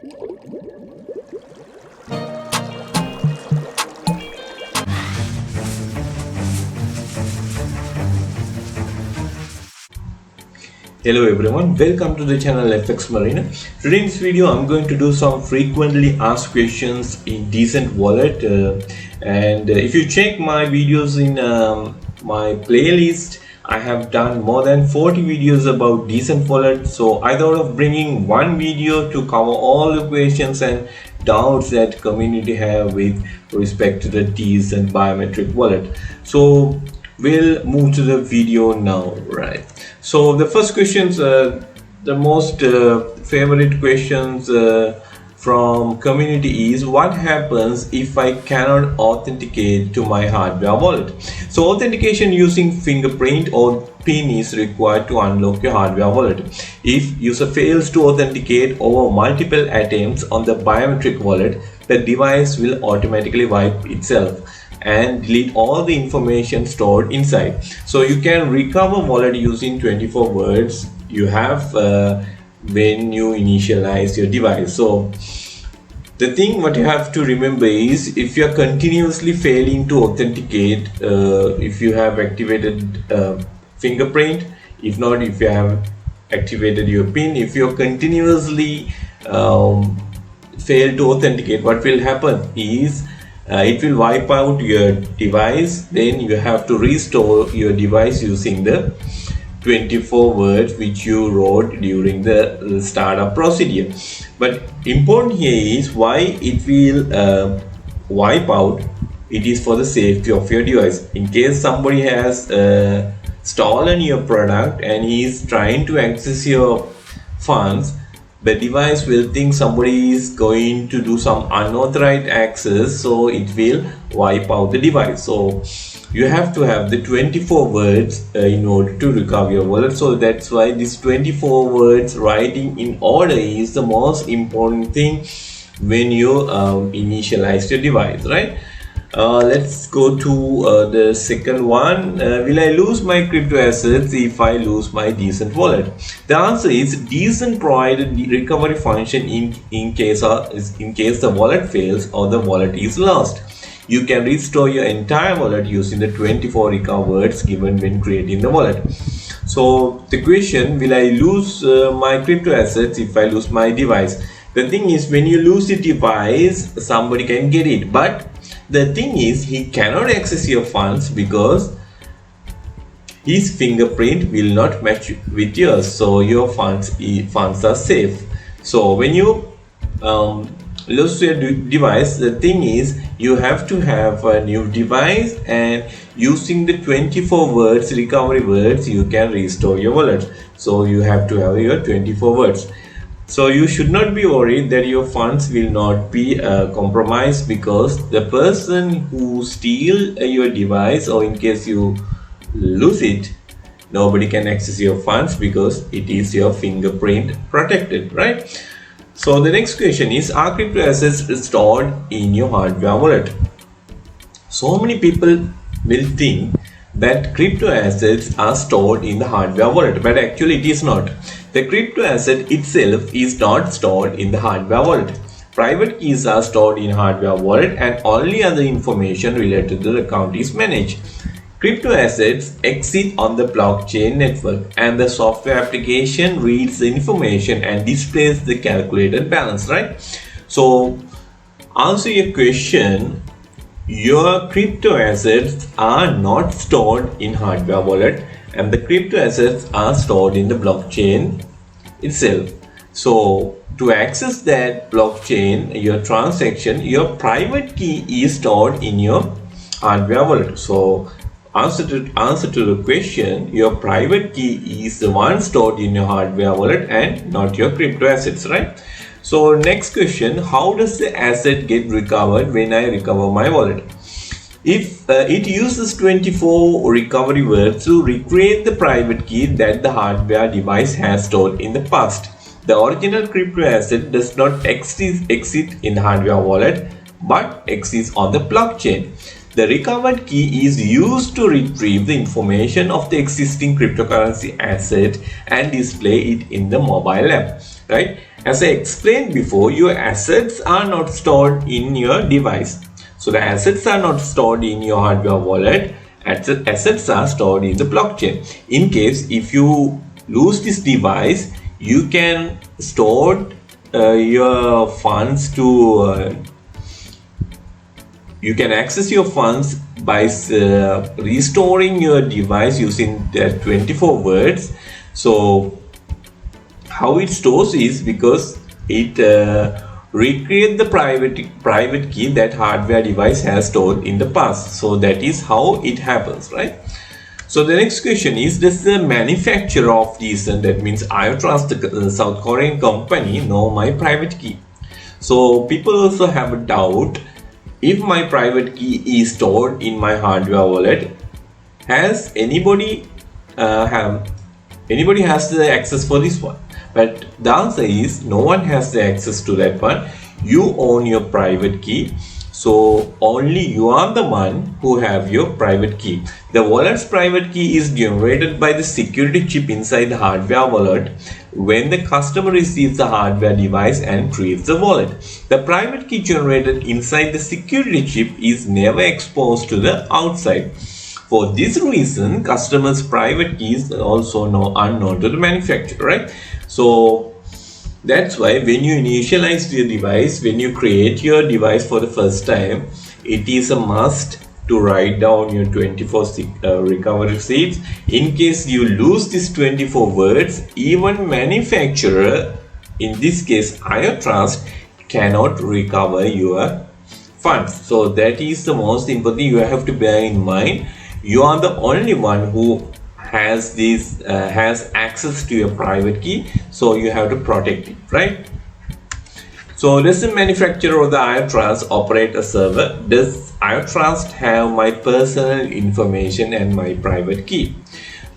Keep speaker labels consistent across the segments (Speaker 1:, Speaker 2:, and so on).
Speaker 1: Hello everyone, welcome to the channel FX Marina. Today in this video I'm going to do some frequently asked questions in Dcent wallet, and if you check my videos in my playlist, I have done more than 40 videos about Dcent wallet. So I thought of bringing one video to cover all the questions and doubts that community have with respect to the Dcent biometric wallet. So we'll move to the video now, right? So the first questions, the most favorite questions from community is, what happens if I cannot authenticate to my hardware wallet? So authentication using fingerprint or PIN is required to unlock your hardware wallet. If user fails to authenticate over multiple attempts on the biometric wallet, the device will automatically wipe itself and delete all the information stored inside. So you can recover wallet using 24 words you have when you initialize your device. So the thing what you have to remember is, if you are continuously failing to authenticate, if you have activated fingerprint, if not, if you have activated your PIN, if you continuously fail to authenticate, what will happen is it will wipe out your device. Then you have to restore your device using the 24 words which you wrote during the startup procedure. But important here is why it will wipe out. It is for the safety of your device. In case somebody has stolen your product and he is trying to access your funds, the device will think somebody is going to do some unauthorized access, so it will wipe out the device. So you have to have the 24 words in order to recover your wallet. So that's why this 24 words writing in order is the most important thing when you initialize your device, right? Let's go to the second one. Will I lose my crypto assets if I lose my Dcent wallet? The answer is, Dcent provided the recovery function in case the wallet fails or the wallet is lost. You can restore your entire wallet using the 24 recover words given when creating the wallet. So the question, will I lose my crypto assets if I lose my device? The thing is, when you lose your device, somebody can get it, but the thing is, he cannot access your funds because his fingerprint will not match with yours. So your funds are safe. So when you lose your device, the thing is, you have to have a new device, and using the 24 words recovery words, you can restore your wallet. So you have to have your 24 words. So you should not be worried that your funds will not be compromised, because the person who steals your device, or in case you lose it, nobody can access your funds because it is your fingerprint protected, right? So the next question is, are crypto assets stored in your hardware wallet? So many people will think that crypto assets are stored in the hardware wallet, but actually it is not. The crypto asset itself is not stored in the hardware wallet. Private keys are stored in hardware wallet, and only other information related to the account is managed. Crypto assets exist on the blockchain network, and the software application reads the information and displays the calculated balance, right? So answer your question, your crypto assets are not stored in hardware wallet, and the crypto assets are stored in the blockchain itself. So to access that blockchain, your transaction, your private key is stored in your hardware wallet. So answer to the question, your private key is the one stored in your hardware wallet and not your crypto assets, right? So next question, how does the asset get recovered when I recover my wallet? If it uses 24 recovery words to recreate the private key that the hardware device has stored in the past. The original crypto asset does not exist in the hardware wallet, but exists on the blockchain. The recovered key is used to retrieve the information of the existing cryptocurrency asset and display it in the mobile app, right? As I explained before, your assets are not stored in your device. So the assets are not stored in your hardware wallet. Assets are stored in the blockchain. In case if you lose this device, you can store your funds to you can access your funds by restoring your device using the 24 words. So how it stores is because it recreate the private key that hardware device has stored in the past. So that is how it happens, right? So the next question is, does the manufacturer of Dcent, that means IOTrust, the South Korean company, know my private key? So people also have a doubt, if my private key is stored in my hardware wallet, has anybody has the access for this one? But the answer is no one has the access to that one. You own your private key, so only you are the one who have your private key. The wallet's private key is generated by the security chip inside the hardware wallet when the customer receives the hardware device and creates the wallet. The private key generated inside the security chip is never exposed to the outside. For this reason, customers' private keys are also unknown to the manufacturer, right? So that's why when you initialize your device, when you create your device for the first time, it is a must to write down your 24 recovery seeds. In case you lose these 24 words, even manufacturer, in this case IOTrust, cannot recover your funds. So that is the most important thing you have to bear in mind. You are the only one who has access to your private key, so you have to protect it, right? So does the manufacturer of the IOTrust operate a server? Does IOTrust have my personal information and my private key?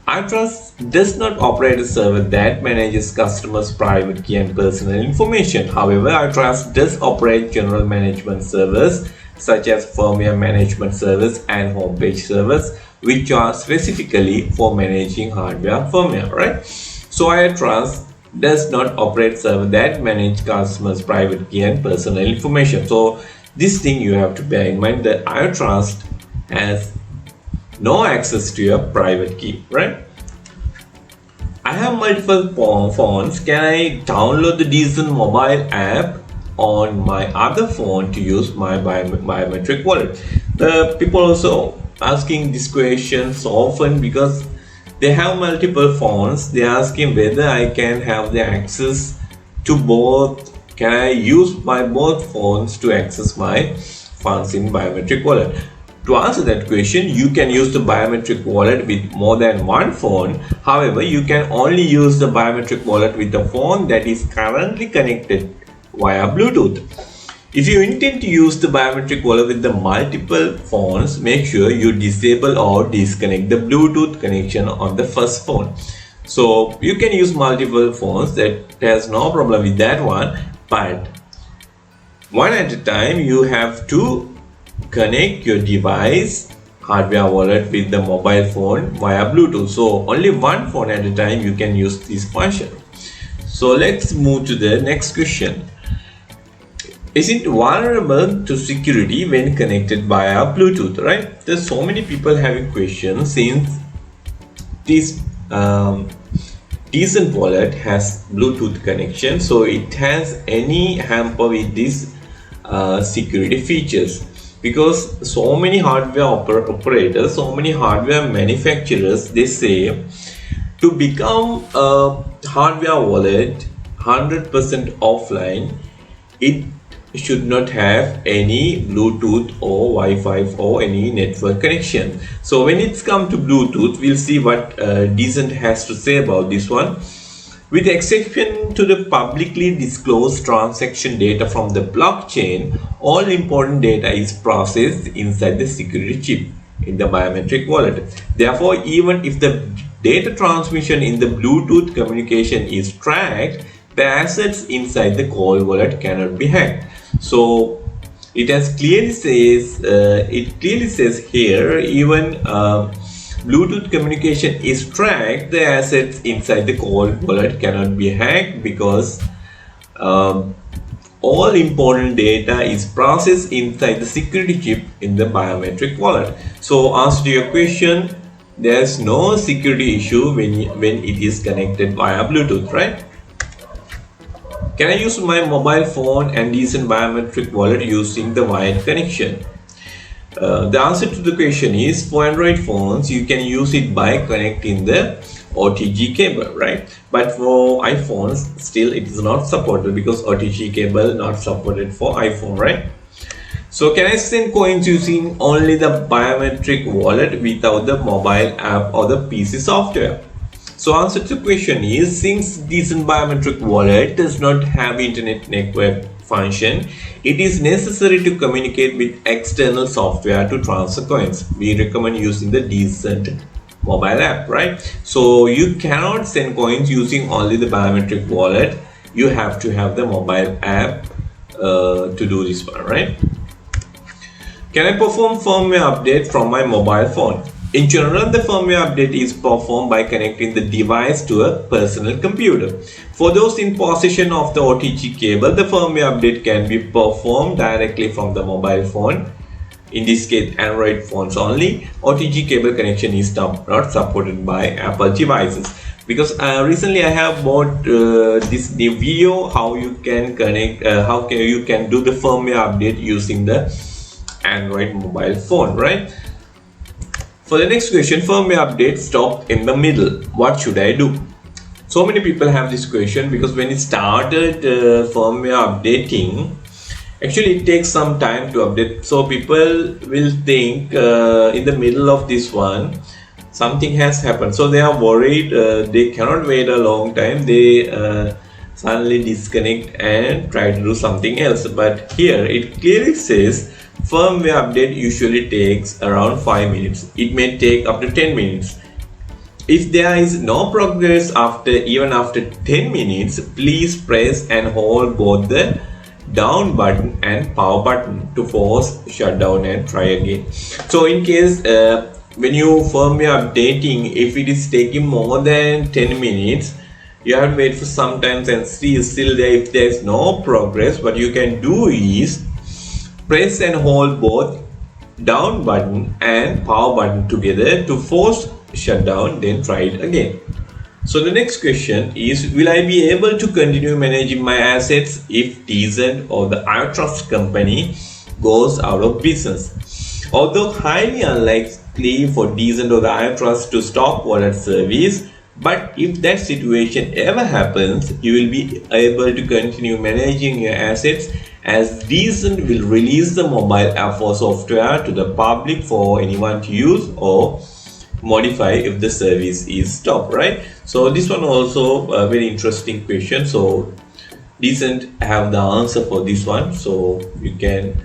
Speaker 1: IOTrust does not operate a server that manages customers' private key and personal information. However, IOTrust does operate general management servers such as firmware management servers and homepage servers, which are specifically for managing hardware firmware, right? So IOTrust does not operate server that manage customers' private key and personal information. So this thing you have to bear in mind, that IOTrust has no access to your private key, right? I have multiple phones. Can I download the Dcent mobile app on my other phone to use my biometric wallet? The people also asking these questions often because they have multiple phones. They are asking whether I can have the access to both. Can I use my both phones to access my funds in biometric wallet? To answer that question, you can use the biometric wallet with more than one phone. However, you can only use the biometric wallet with a phone that is currently connected via Bluetooth. If you intend to use the biometric wallet with the multiple phones, make sure you disable or disconnect the Bluetooth connection on the first phone. So you can use multiple phones, that has no problem with that one, but one at a time you have to connect your device hardware wallet with the mobile phone via Bluetooth. So only one phone at a time you can use this function. So let's move to the next question. Is it vulnerable to security when connected via Bluetooth, right? There's so many people having questions since this Dcent wallet has Bluetooth connection, so it has any hamper with these security features, because so many hardware operators, so many hardware manufacturers, they say to become a hardware wallet 100% offline, it should not have any Bluetooth or Wi-Fi or any network connection. So when it's come to Bluetooth, we'll see what Dcent has to say about this one. With exception to the publicly disclosed transaction data from the blockchain, all important data is processed inside the security chip in the biometric wallet. Therefore, even if the data transmission in the Bluetooth communication is tracked, the assets inside the cold wallet cannot be hacked. So it clearly says here, even Bluetooth communication is tracked, the assets inside the cold wallet cannot be hacked, because all important data is processed inside the security chip in the biometric wallet. So answer to your question, there's no security issue when it is connected via Bluetooth, right? Can I use my mobile phone and Dcent biometric wallet using the wired connection? The answer to the question is, for Android phones, you can use it by connecting the OTG cable, right? But for iPhones, still it is not supported because OTG cable not supported for iPhone, right? So can I send coins using only the biometric wallet without the mobile app or the PC software? So answer to the question is, since Dcent biometric wallet does not have internet network function, it is necessary to communicate with external software to transfer coins. We recommend using the Dcent mobile app, right? So you cannot send coins using only the biometric wallet. You have to have the mobile app to do this one, right? Can I perform firmware update from my mobile phone? In general, the firmware update is performed by connecting the device to a personal computer. For those in possession of the OTG cable, the firmware update can be performed directly from the mobile phone. In this case, Android phones only. OTG cable connection is not supported by Apple devices. Because recently I have bought this new video how you can connect, you can do the firmware update using the Android mobile phone, right? For the next question, firmware update stopped in the middle. What should I do? So many people have this question because when it started firmware updating, actually it takes some time to update. So people will think in the middle of this one, something has happened. So they are worried, they cannot wait a long time. They suddenly disconnect and try to do something else. But here it clearly says, firmware update usually takes around 5 minutes. It may take up to 10 minutes. If there is no progress even after 10 minutes, please press and hold both the down button and power button to force shutdown and try again. So in case when you firmware updating, if it is taking more than 10 minutes, you have to wait for some time and see still there. If there is no progress, what you can do is press and hold both down button and power button together to force shutdown, then try it again. So the next question is, will I be able to continue managing my assets if Dcent or the iTrust company goes out of business? Although highly unlikely for Dcent or the iTrust to stop wallet service, but if that situation ever happens, you will be able to continue managing your assets, as Dcent will release the mobile app for software to the public for anyone to use or modify if the service is stopped, right? So this one also a very interesting question. So Dcent have the answer for this one, so you can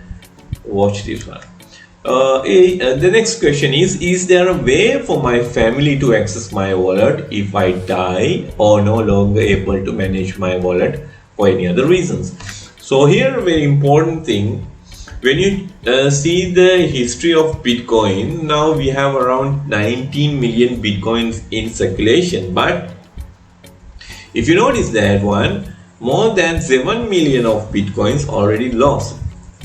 Speaker 1: watch this one. The next question is there a way for my family to access my wallet if I die or no longer able to manage my wallet for any other reasons? So here a very important thing, when you see the history of Bitcoin, now we have around 19 million Bitcoins in circulation, but if you notice that one, more than 7 million of Bitcoins already lost.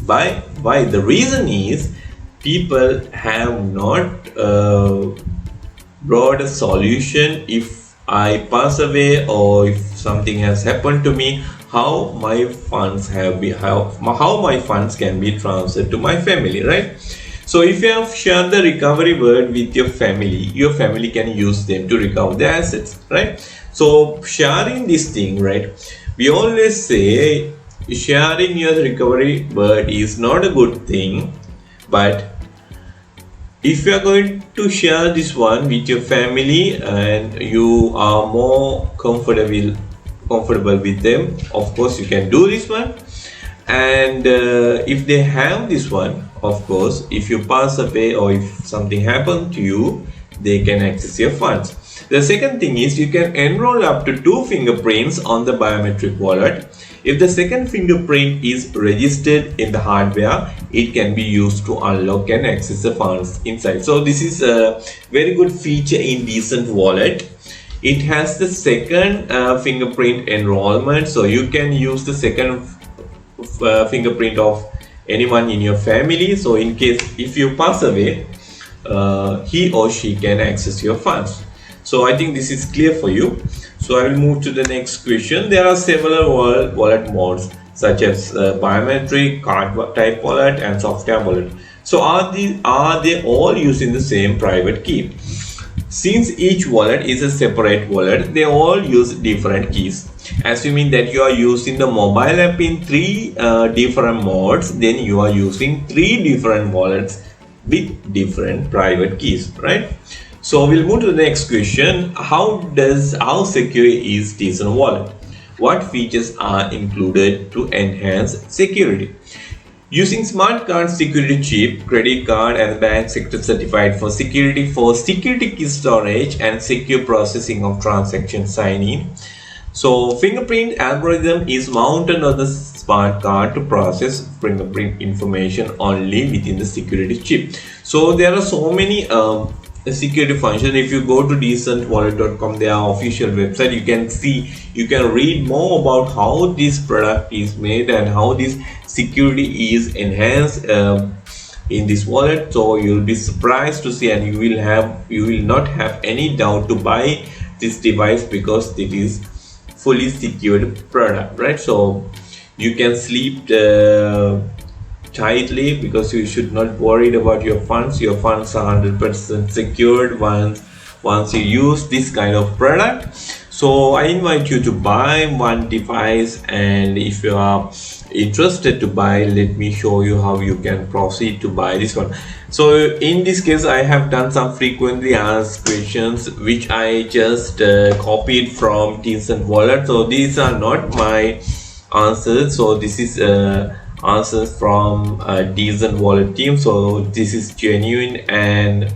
Speaker 1: Why? The reason is people have not brought a solution. If I pass away or if something has happened to me, how my funds can be transferred to my family, right? So if you have shared the recovery word with your family can use them to recover their assets, right? So sharing this thing, right, we always say sharing your recovery word is not a good thing, but if you are going to share this one with your family and you are more comfortable with them, of course you can do this one. And if they have this one, of course, if you pass away or if something happened to you, they can access your funds. The second thing is you can enroll up to 2 fingerprints on the biometric wallet. If the second fingerprint is registered in the hardware, it can be used to unlock and access the funds inside. So this is a very good feature in Dcent wallet. it has the second fingerprint enrollment, so you can use the second fingerprint of anyone in your family. So in case if you pass away, he or she can access your funds. So I think this is clear for you. So I will move to the next question. There are several wallet modes such as biometric, card type wallet, and software wallet. So are they all using the same private key? Since each wallet is a separate wallet, they all use different keys. Assuming that you are using the mobile app in 3 different modes, then you are using 3 different wallets with different private keys, right? So we'll move to the next question. How secure is Dcent wallet? What features are included to enhance security? Using smart card security chip, credit card and bank sector certified for security key storage and secure processing of transaction signing. So fingerprint algorithm is mounted on the smart card to process fingerprint information only within the security chip. So there are so many security function. If you go to decentwallet.com, their official website, you can read more about how this product is made and how this security is enhanced in this wallet. So you'll be surprised to see, and you will not have any doubt to buy this device because it is fully secured product, right? So you can sleep tightly because you should not worry about your funds. Your funds are 100% secured once you use this kind of product. So I invite you to buy one device, and if you are interested to buy, let me show you how you can proceed to buy this one. So in this case, I have done some frequently asked questions which I just copied from Dcent wallet. So these are not my answers, so this is answers from Dcent wallet team. So this is genuine and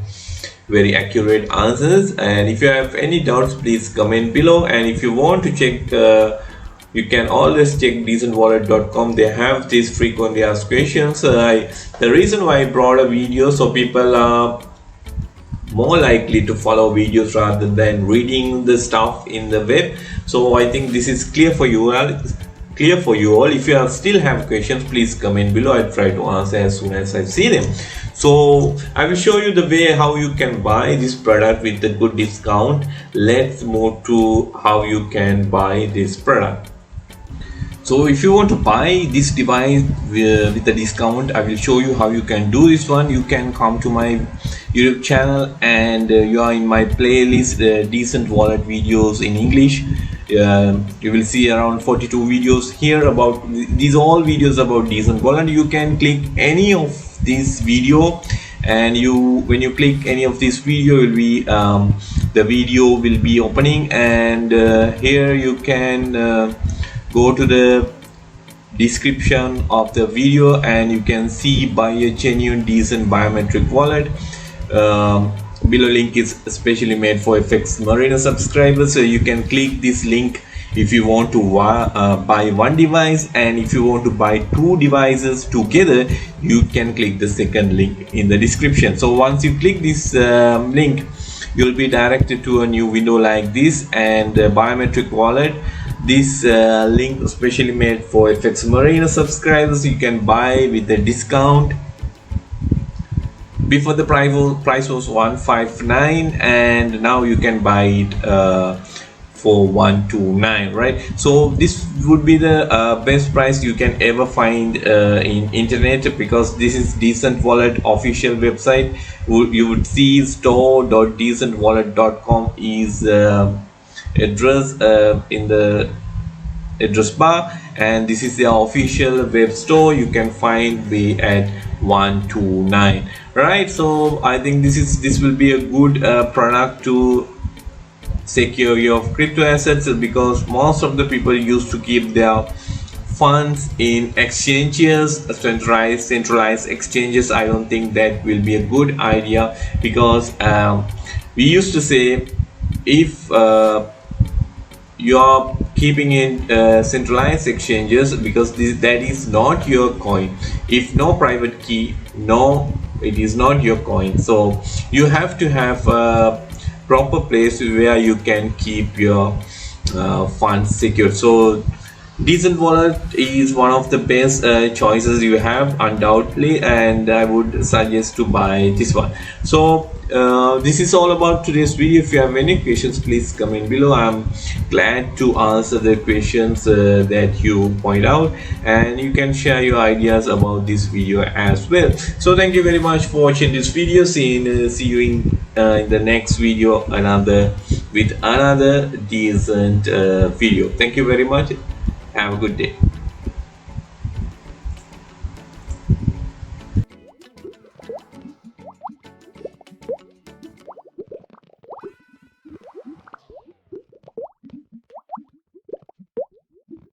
Speaker 1: very accurate answers, and if you have any doubts, please comment below. And if you want to check, you can always check decentwallet.com. they have these frequently asked questions. The reason why I brought a video, so people are more likely to follow videos rather than reading the stuff in the web. So I think this is clear for you all. If you still have questions, please comment below. I'll try to answer as soon as I see them. So I will show you the way how you can buy this product with a good discount. Let's move to how you can buy this product. So if you want to buy this device with a discount, I will show you how you can do this one. You can come to my YouTube channel, and you are in my playlist Dcent wallet videos in English. You will see around 42 videos here about these, all videos about Dcent wallet. You can click any of this video, and when you click any of this video, will be the video will be opening, and here you can go to the description of the video, and you can see buy a genuine Dcent biometric wallet. Below link is especially made for FX Marina subscribers, so you can click this link if you want to buy one device, and if you want to buy 2 devices together, you can click the second link in the description. So once you click this link, you'll be directed to a new window like this, and biometric wallet. This link especially made for FX Marina subscribers. You can buy with a discount. Before the price was 159, and now you can buy it for 129, right? So this would be the best price you can ever find in internet, because this is Dcent wallet official website. You would see store.decentwallet.com is address in the address bar, and this is the official web store. You can find me at 129, right? So I think this will be a good product to secure your crypto assets, because most of the people used to keep their funds in exchanges, centralized exchanges. I don't think that will be a good idea, because we used to say, if you are keeping in centralized exchanges, because that is not your coin. If no private key, no, it is not your coin. So you have to have proper place where you can keep your funds secure. So Decent wallet is one of the best choices you have, undoubtedly, and I would suggest to buy this one. So this is all about today's video. If you have any questions, please comment below. I'm glad to answer the questions that you point out, and you can share your ideas about this video as well. So thank you very much for watching this video. See you in the next video, with another decent video. Thank you very much. Have a good day.